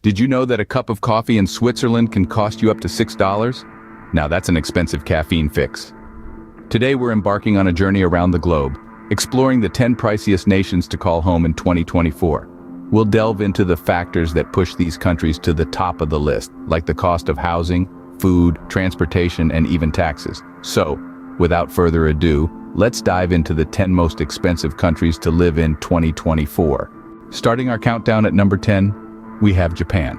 Did you know that a cup of coffee in Switzerland can cost you up to $6? Now that's an expensive caffeine fix. Today we're embarking on a journey around the globe, exploring the 10 priciest nations to call home in 2024. We'll delve into the factors that push these countries to the top of the list, like the cost of housing, food, transportation, and even taxes. So, without further ado, let's dive into the 10 most expensive countries to live in 2024. Starting our countdown at number 10, we have Japan.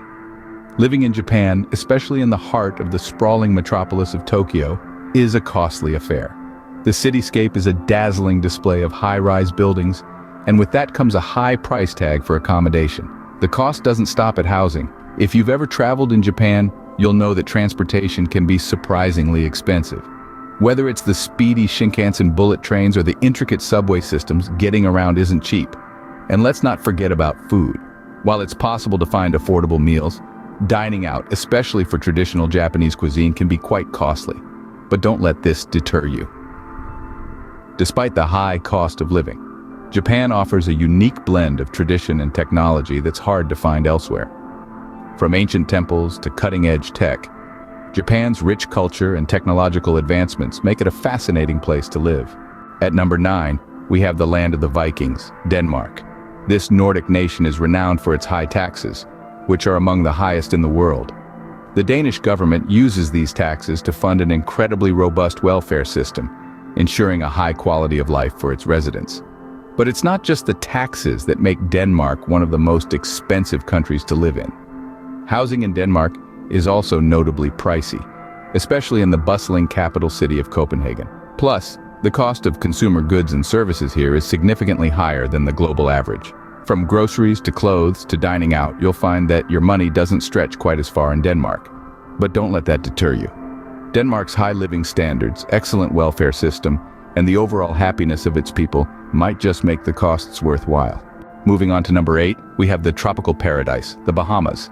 Living in Japan, especially in the heart of the sprawling metropolis of Tokyo, is a costly affair. The cityscape is a dazzling display of high-rise buildings, and with that comes a high price tag for accommodation. The cost doesn't stop at housing. If you've ever traveled in Japan, you'll know that transportation can be surprisingly expensive. Whether it's the speedy Shinkansen bullet trains or the intricate subway systems, getting around isn't cheap. And let's not forget about food. While it's possible to find affordable meals, dining out, especially for traditional Japanese cuisine, can be quite costly. But don't let this deter you. Despite the high cost of living, Japan offers a unique blend of tradition and technology that's hard to find elsewhere. From ancient temples to cutting-edge tech, Japan's rich culture and technological advancements make it a fascinating place to live. At number 9, we have the land of the Vikings, Denmark. This Nordic nation is renowned for its high taxes, which are among the highest in the world. The Danish government uses these taxes to fund an incredibly robust welfare system, ensuring a high quality of life for its residents. But it's not just the taxes that make Denmark one of the most expensive countries to live in. Housing in Denmark is also notably pricey, especially in the bustling capital city of Copenhagen. Plus, the cost of consumer goods and services here is significantly higher than the global average. From groceries to clothes to dining out, you'll find that your money doesn't stretch quite as far in Denmark. But don't let that deter you. Denmark's high living standards, excellent welfare system, and the overall happiness of its people might just make the costs worthwhile. Moving on to number 8, we have the tropical paradise, the Bahamas.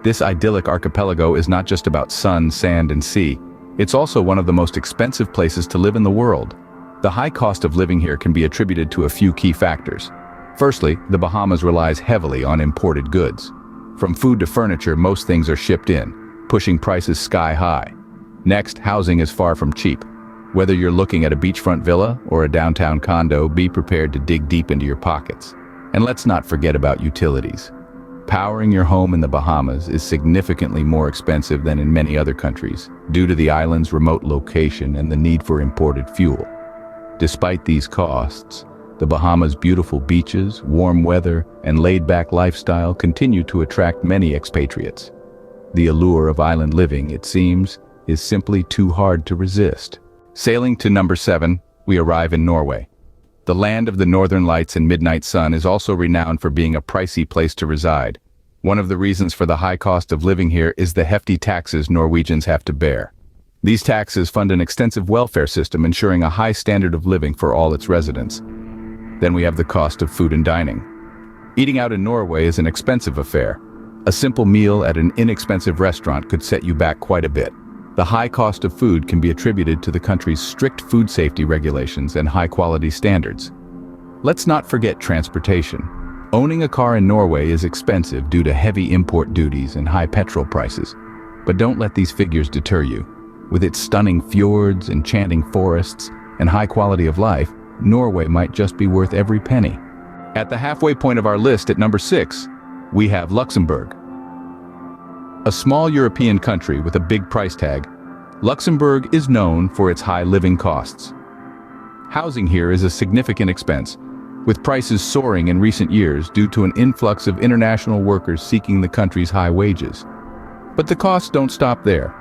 This idyllic archipelago is not just about sun, sand, and sea. It's also one of the most expensive places to live in the world. The high cost of living here can be attributed to a few key factors. Firstly, the Bahamas relies heavily on imported goods. From food to furniture, most things are shipped in, pushing prices sky high. Next, housing is far from cheap. Whether you're looking at a beachfront villa or a downtown condo, be prepared to dig deep into your pockets. And let's not forget about utilities. Powering your home in the Bahamas is significantly more expensive than in many other countries, due to the island's remote location and the need for imported fuel. Despite these costs, the Bahamas' beautiful beaches, warm weather, and laid-back lifestyle continue to attract many expatriates. The allure of island living, it seems, is simply too hard to resist. Sailing to number 7, we arrive in Norway. The land of the northern lights and midnight sun is also renowned for being a pricey place to reside. One of the reasons for the high cost of living here is the hefty taxes Norwegians have to bear. These taxes fund an extensive welfare system, ensuring a high standard of living for all its residents. Then we have the cost of food and dining. Eating out in Norway is an expensive affair. A simple meal at an inexpensive restaurant could set you back quite a bit. The high cost of food can be attributed to the country's strict food safety regulations and high-quality standards. Let's not forget transportation. Owning a car in Norway is expensive due to heavy import duties and high petrol prices. But don't let these figures deter you. With its stunning fjords, enchanting forests, and high quality of life, Norway might just be worth every penny. At the halfway point of our list at number 6, we have Luxembourg. A small European country with a big price tag, Luxembourg is known for its high living costs. Housing here is a significant expense, with prices soaring in recent years due to an influx of international workers seeking the country's high wages. But the costs don't stop there.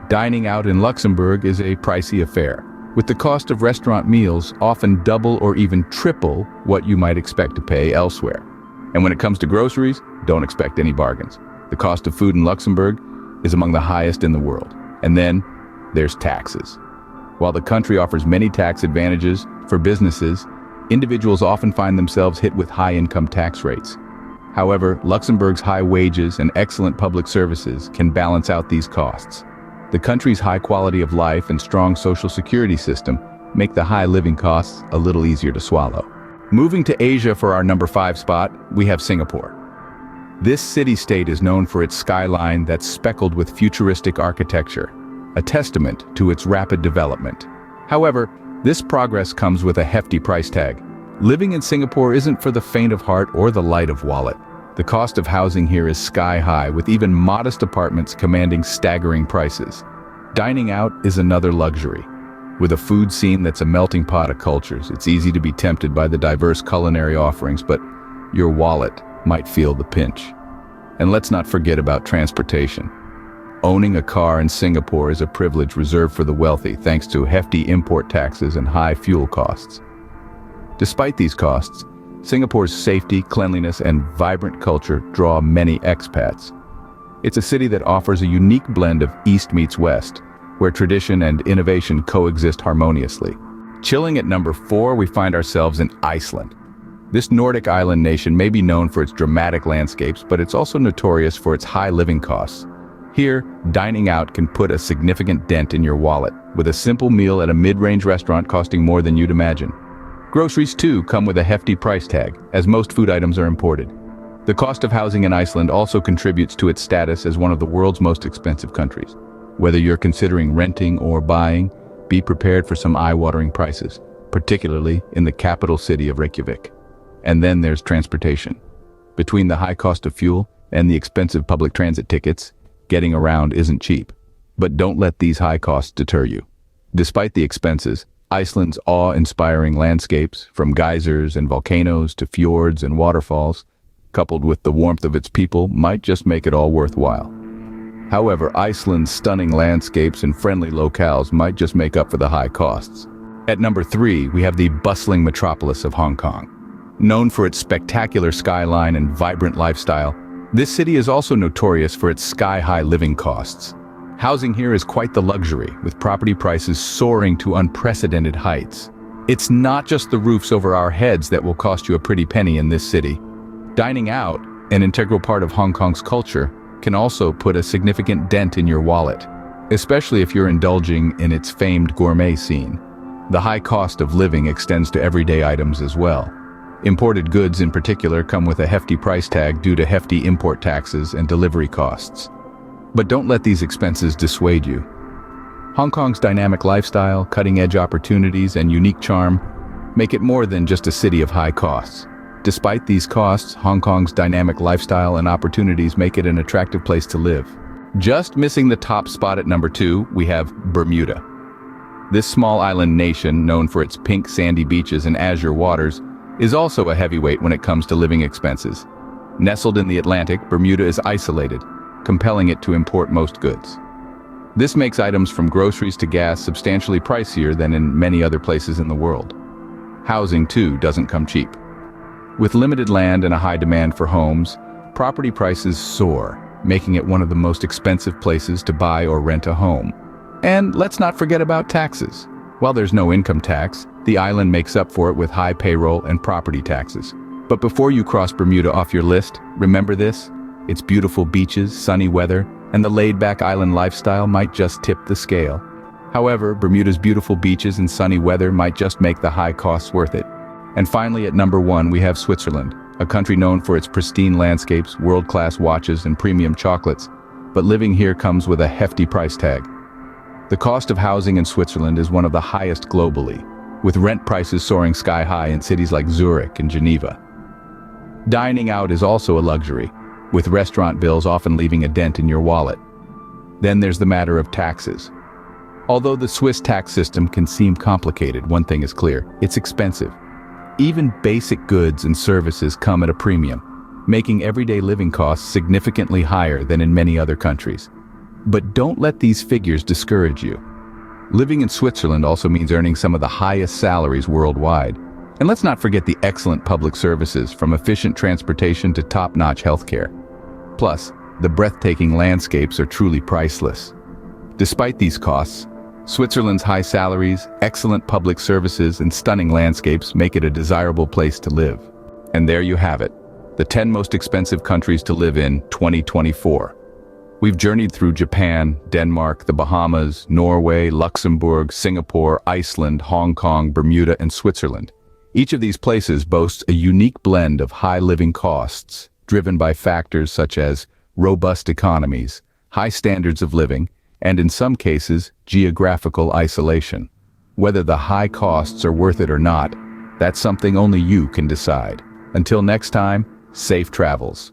Dining out in Luxembourg is a pricey affair, with the cost of restaurant meals often double or even triple what you might expect to pay elsewhere. And when it comes to groceries, don't expect any bargains. The cost of food in Luxembourg is among the highest in the world. And then there's taxes. While the country offers many tax advantages for businesses, individuals often find themselves hit with high income tax rates. However, Luxembourg's high wages and excellent public services can balance out these costs. The country's high quality of life and strong social security system make the high living costs a little easier to swallow. Moving to Asia for our number 5 spot, we have Singapore. This city-state is known for its skyline that's speckled with futuristic architecture, a testament to its rapid development. However, this progress comes with a hefty price tag. Living in Singapore isn't for the faint of heart or the light of wallet. The cost of housing here is sky-high, with even modest apartments commanding staggering prices. Dining out is another luxury. With a food scene that's a melting pot of cultures, it's easy to be tempted by the diverse culinary offerings, but your wallet might feel the pinch. And let's not forget about transportation. Owning a car in Singapore is a privilege reserved for the wealthy, thanks to hefty import taxes and high fuel costs. Despite these costs, Singapore's safety, cleanliness, and vibrant culture draw many expats. It's a city that offers a unique blend of East meets West, where tradition and innovation coexist harmoniously. Chilling at number 4, we find ourselves in Iceland. This Nordic island nation may be known for its dramatic landscapes, but it's also notorious for its high living costs. Here, dining out can put a significant dent in your wallet, with a simple meal at a mid-range restaurant costing more than you'd imagine. Groceries, too, come with a hefty price tag, as most food items are imported. The cost of housing in Iceland also contributes to its status as one of the world's most expensive countries. Whether you're considering renting or buying, be prepared for some eye-watering prices, particularly in the capital city of Reykjavik. And then there's transportation. Between the high cost of fuel and the expensive public transit tickets, getting around isn't cheap. But don't let these high costs deter you. Despite the expenses, Iceland's awe-inspiring landscapes, from geysers and volcanoes to fjords and waterfalls, coupled with the warmth of its people, might just make it all worthwhile. However, Iceland's stunning landscapes and friendly locales might just make up for the high costs. At number 3, we have the bustling metropolis of Hong Kong. Known for its spectacular skyline and vibrant lifestyle, this city is also notorious for its sky-high living costs. Housing here is quite the luxury, with property prices soaring to unprecedented heights. It's not just the roofs over our heads that will cost you a pretty penny in this city. Dining out, an integral part of Hong Kong's culture, can also put a significant dent in your wallet, especially if you're indulging in its famed gourmet scene. The high cost of living extends to everyday items as well. Imported goods in particular come with a hefty price tag due to hefty import taxes and delivery costs. But don't let these expenses dissuade you. Hong Kong's dynamic lifestyle, cutting-edge opportunities, and unique charm make it more than just a city of high costs. Despite these costs, Hong Kong's dynamic lifestyle and opportunities make it an attractive place to live. Just missing the top spot at number 2, we have Bermuda. This small island nation, known for its pink sandy beaches and azure waters, is also a heavyweight when it comes to living expenses. Nestled in the Atlantic, Bermuda is isolated, compelling it to import most goods. This makes items from groceries to gas substantially pricier than in many other places in the world. Housing, too, doesn't come cheap. With limited land and a high demand for homes, property prices soar, making it one of the most expensive places to buy or rent a home. And let's not forget about taxes. While there's no income tax, the island makes up for it with high payroll and property taxes. But before you cross Bermuda off your list, remember this: its beautiful beaches, sunny weather, and the laid-back island lifestyle might just tip the scale. However, Bermuda's beautiful beaches and sunny weather might just make the high costs worth it. And finally, at number 1, we have Switzerland, a country known for its pristine landscapes, world-class watches, and premium chocolates. But living here comes with a hefty price tag. The cost of housing in Switzerland is one of the highest globally, with rent prices soaring sky-high in cities like Zurich and Geneva. Dining out is also a luxury, with restaurant bills often leaving a dent in your wallet. Then there's the matter of taxes. Although the Swiss tax system can seem complicated, one thing is clear: it's expensive. Even basic goods and services come at a premium, making everyday living costs significantly higher than in many other countries. But don't let these figures discourage you. Living in Switzerland also means earning some of the highest salaries worldwide. And let's not forget the excellent public services, from efficient transportation to top-notch healthcare. Plus, the breathtaking landscapes are truly priceless. Despite these costs, Switzerland's high salaries, excellent public services, and stunning landscapes make it a desirable place to live. And there you have it, the 10 most expensive countries to live in 2024. We've journeyed through Japan, Denmark, the Bahamas, Norway, Luxembourg, Singapore, Iceland, Hong Kong, Bermuda, and Switzerland. Each of these places boasts a unique blend of high living costs driven by factors such as robust economies, high standards of living, and in some cases, geographical isolation. Whether the high costs are worth it or not, that's something only you can decide. Until next time, safe travels.